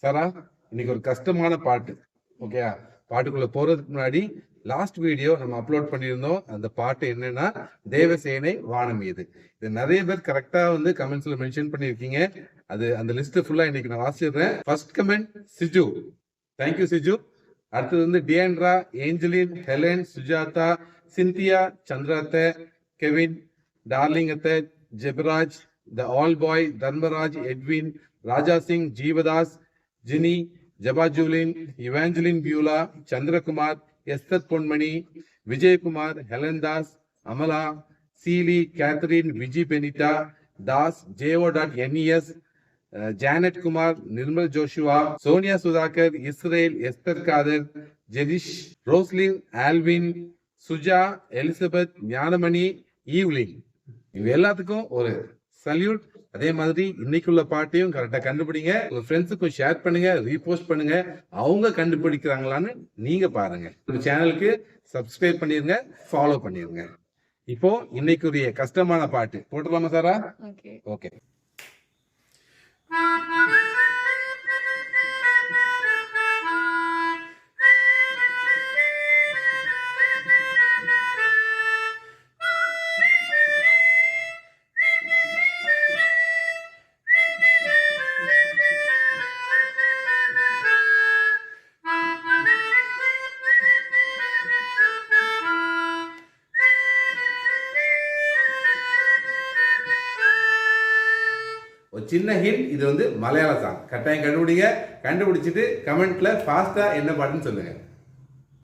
சாரா, இன்னைக்கு ஒரு கஷ்டமான பாட்டு. ஓகேயா? பாட்டுக்குள்ள போறதுக்கு முன்னாடி லாஸ்ட் வீடியோ நம்ம அப்லோட் பண்ணியிருந்தோம். அந்த பாட்டு என்னன்னா தேவசேனை வானம் மீது. இது நிறைய பேர் கரெக்டா வந்து கமெண்ட்ஸ்ல மென்ஷன் பண்ணிருக்கீங்க. அந்த லிஸ்ட் ஃபுல்லா இன்னைக்கு நான் வாசிடுறேன். First comment Siju. Thank you Siju. அடுத்தது வந்து Deandra, Angeline, Helen, Sujatha, Cynthia, சந்திராத்த, கெவின், டார்லிங் அத்த, Jebaraj, the all boy, Dharmaraj, Edwin, Raja Singh, Jeevadas, Jini, ஜபாஜூலின், Evangeline Beulah, Chandrakumar, Esther Ponmani, Vijayakumar, Helendas, Amala, Seeli, Catherine, Viji Benita, Das, ஜேஓ.NES, Janet Kumar, Nirmal Joshua, Sonia Sudhakar, Israel, Esther Khader, Jerish, Roslin, Alvin, Suja, Elizabeth, Gnanamani, Evelyn. இவங்க எல்லாத்துக்கும் ஒரு சல்யூட். அதே மாதிரி இன்னைக்குள்ள பாட்டையும் கரெக்டா கண்டுபிடிங்க. உங்க ஃப்ரெண்ட்ஸுக்கும் ஷேர் பண்ணுங்க, ரீபோஸ்ட் பண்ணுங்க. அவங்க கண்டுபிடிக்கிறாங்களான்னு நீங்க பாருங்க. இந்த சேனலுக்கு சப்ஸ்கிரைப் பண்ணிருங்க, ஃபாலோ பண்ணிருங்க. இப்போ இன்னைக்குரிய கஷ்டமான பாட்டு போட்டுடலாமா சாரா? ஓகே. ஒரு சின்ன ஹிண்ட், இது வந்து மலையாள சாங். கட்டாயம் கண்டுபிடிங்க. கண்டுபிடிச்சிட்டு கமெண்ட்ல ஃபாஸ்டா என்ன பாட்டுன்னு சொல்லுங்க.